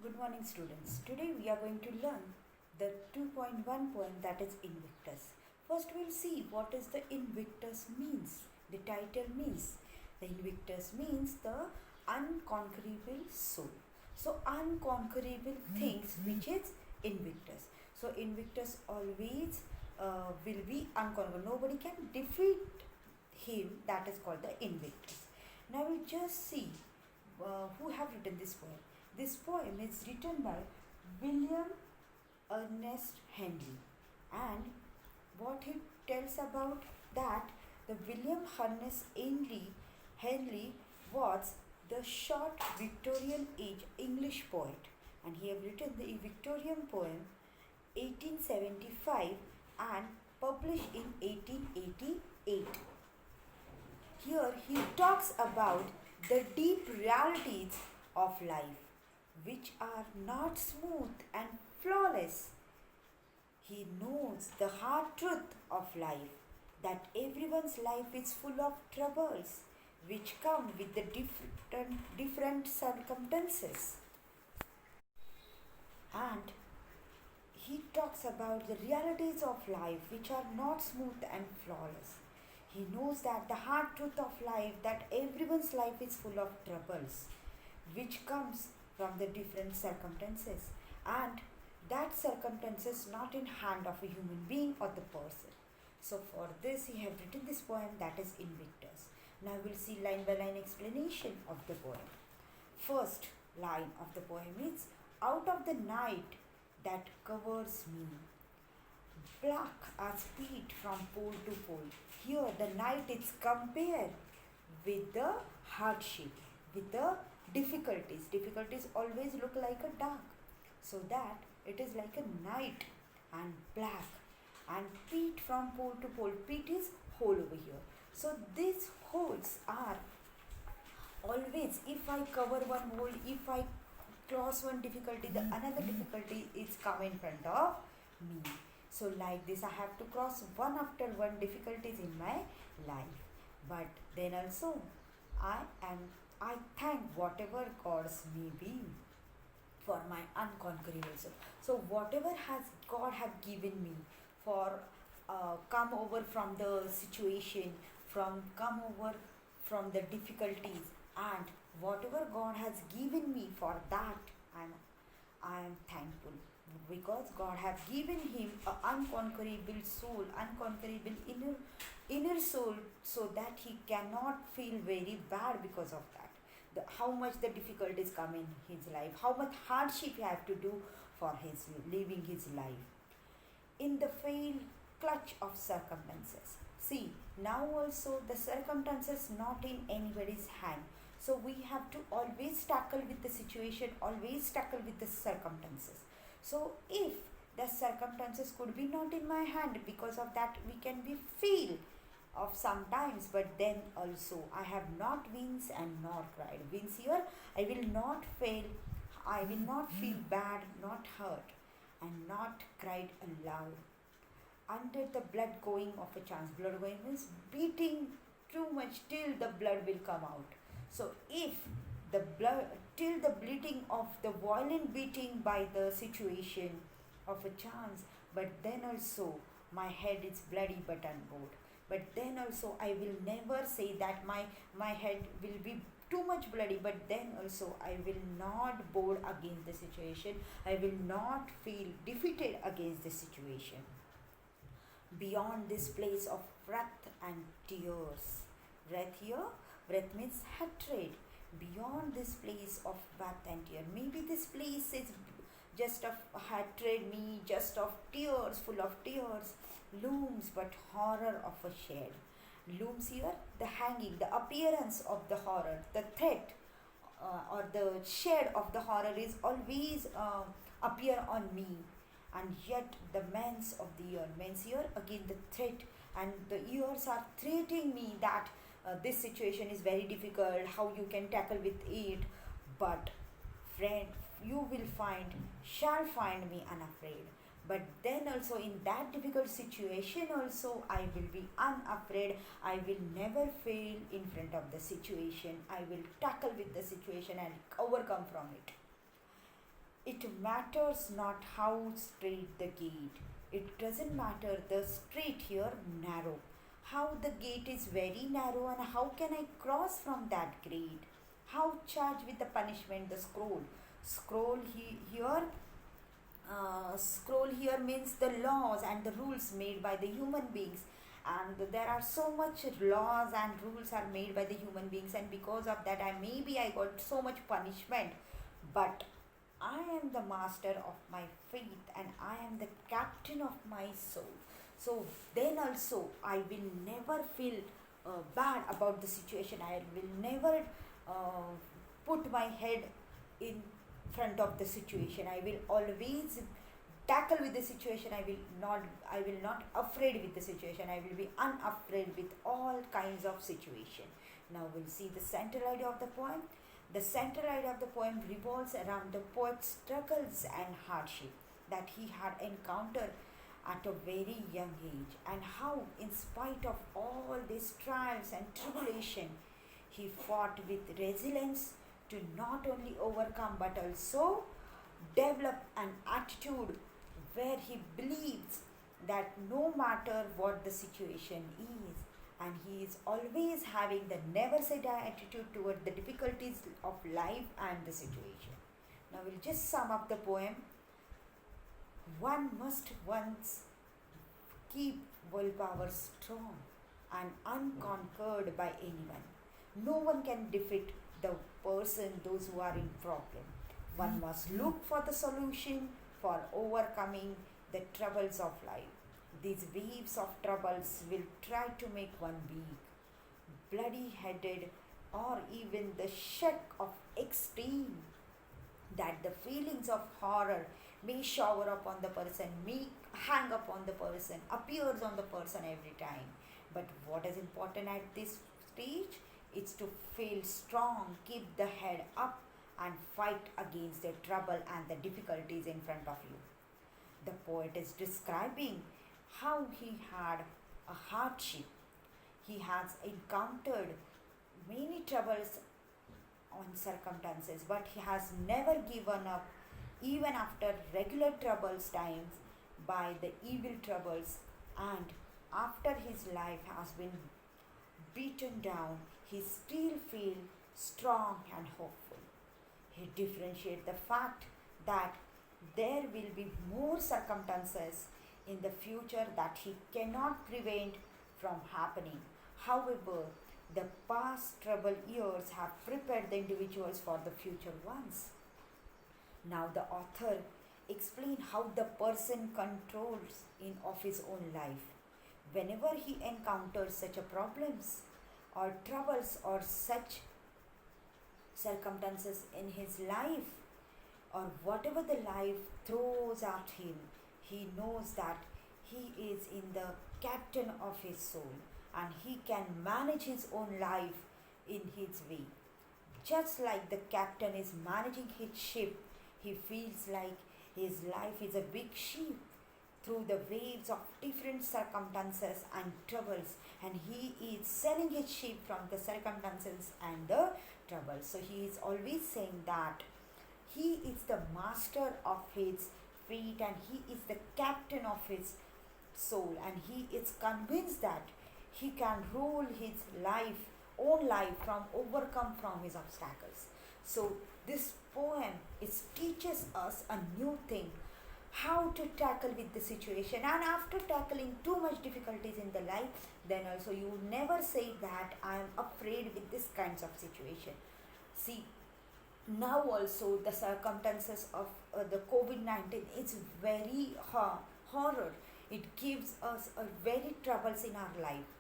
Good morning, students. Today we are going to learn the 2.1 poem, that is Invictus. First we'll see what is the Invictus means. The title means the Invictus means the unconquerable soul. So unconquerable things which is Invictus. So Invictus always will be unconquerable. Nobody can defeat him. That is called the Invictus. Now we'll just see who have written this poem. This poem is written by William Ernest Henley, and what he tells about that the William Ernest Henley was the short Victorian age English poet, and he have written the Victorian poem 1875 and published in 1888. Here he talks about the deep realities of life, which are not smooth and flawless. He knows the hard truth of life, that everyone's life is full of troubles, which come with the different circumstances. And he talks about the realities of life, which are not smooth and flawless. He knows that the hard truth of life, that everyone's life is full of troubles, which comes from the different circumstances, and that circumstances not in hand of a human being or the person. So for this he have written this poem, that is Invictus. Now we'll see line by line explanation of the poem. First line of the poem is, out of the night that covers me, black as peat from pole to pole. Here the night is compared with the hardship, with the difficulties. Difficulties always look like a dark, so that it is like a night and black, and peat from pole to pole. Peat is hole over here. So these holes are always, if I cover one hole, if I cross one difficulty, the another difficulty is come in front of me. So like this I have to cross one after one difficulties in my life. But then also I thank whatever gods may be for my unconquerable soul. So whatever has God have given me for come over from the situation, come over from the difficulties, and whatever God has given me for that, I am thankful, because God have given him an unconquerable soul, unconquerable inner soul, so that he cannot feel very bad because of that. How much the difficulties come in his life, how much hardship he have to do for his living his life in the failed clutch of circumstances. See, now also the circumstances not in anybody's hand, so we have to always tackle with the situation, always tackle with the circumstances. So if the circumstances could be not in my hand, because of that we can be feel of sometimes, but then also I have not wins and nor cried. Wins here, I will not fail, I will not feel bad, not hurt, and not cried aloud. Under the blood going of a chance, blood going means beating too much till the blood will come out. So if the blood, till the bleeding of the violent beating by the situation of a chance, but then also my head is bloody but unbored. But then also I will never say that my head will be too much bloody, but then also I will not bored against the situation, I will not feel defeated against the situation. Beyond this place of wrath and tears, wrath here, wrath means hatred. Beyond this place of wrath and tear, maybe this place is just of hatred, me just of tears, full of tears, looms but horror of a shed. Looms here, the hanging, the appearance of the horror, the threat or the shed of the horror is always appear on me. And yet the means of the year, means here again the threat, and the years are threatening me that this situation is very difficult, how you can tackle with it. But friend, you will shall find me unafraid. But then also in that difficult situation also I will be unafraid. I will never fail in front of the situation. I will tackle with the situation and overcome from it. matters not how straight the gate. It doesn't matter the street here narrow. How the gate is very narrow and how can I cross from that gate? How charged with the punishment the scroll? Here scroll here means the laws and the rules made by the human beings, and there are so much laws and rules are made by the human beings, and because of that I got so much punishment. But I am the master of my faith and I am the captain of my soul. So then also I will never feel bad about the situation. I will never uh, put my head in front of the situation. I will always tackle with the situation. I will not afraid with the situation. I will be unafraid with all kinds of situation. Now we'll see the central idea of the poem. The central idea of the poem revolves around the poet's struggles and hardship that he had encountered at a very young age, and how in spite of all these trials and tribulation he fought with resilience to not only overcome but also develop an attitude where he believes that no matter what the situation is, and he is always having the never say die attitude toward the difficulties of life and the situation. Now we'll just sum up the poem. One must once keep willpower strong and unconquered by anyone. No one can defeat the person, those who are in problem. One must look for the solution for overcoming the troubles of life. These waves of troubles will try to make one weak, bloody headed, or even the shock of extreme, that the feelings of horror may shower upon the person, may hang upon the person, appears on the person every time. But what is important at this stage is to feel strong, keep the head up, and fight against the trouble and the difficulties in front of you. The poet is describing how he had a hardship. He has encountered many troubles on circumstances, but he has never given up even after regular troubles times by the evil troubles, and after his life has been beaten down, he still feels strong and hopeful. He differentiates the fact that there will be more circumstances in the future that he cannot prevent from happening. However, the past troubled years have prepared the individuals for the future ones. Now the author explains how the person controls in of his own life. Whenever he encounters such a problems or troubles or such circumstances in his life, or whatever the life throws at him, he knows that he is in the captain of his soul and he can manage his own life in his way. Just like the captain is managing his ship, he feels like his life is a big ship through the waves of different circumstances and troubles, and he is sailing his ship from the circumstances and the troubles. So he is always saying that he is the master of his fate and he is the captain of his soul, and he is convinced that he can rule his own life from overcome from his obstacles. So this poem teaches us a new thing, how to tackle with the situation, and after tackling too much difficulties in the life, then also you never say that I am afraid with this kinds of situation. See, now also the circumstances of the COVID-19 is very horror. It gives us a very troubles in our life.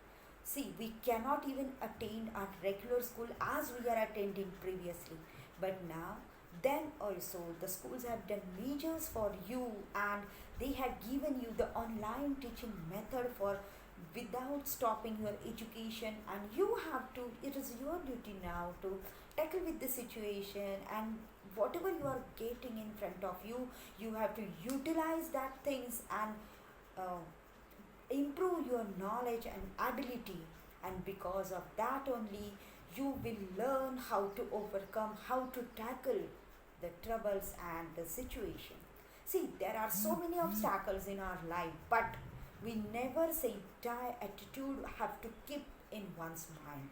See, we cannot even attend our regular school as we are attending previously. But now, then also the schools have done measures for you, and they have given you the online teaching method for without stopping your education, and you have to, it is your duty now to tackle with the situation, and whatever you are getting in front of you, you have to utilize that things and improve your knowledge and ability, and because of that only you will learn how to overcome, how to tackle the troubles and the situation. See, there are so many obstacles in our life, but we never say die attitude have to keep in one's mind,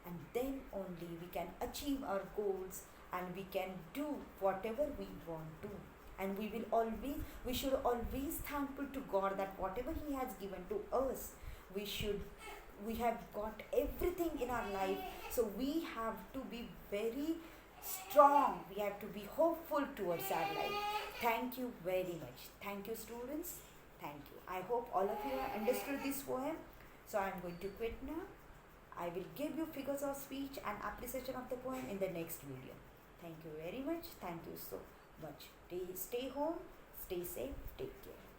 and then only we can achieve our goals and we can do whatever we want to. And we should always thankful to God that whatever He has given to us, we should we have got everything in our life, so we have to be very strong, we have to be hopeful towards our life. Thank you very much. Thank you, students. Thank you. I hope all of you have understood this poem. So I am going to quit now. I will give you figures of speech and appreciation of the poem in the next video. Thank you very much. Thank you so much. Stay home, stay safe, take care.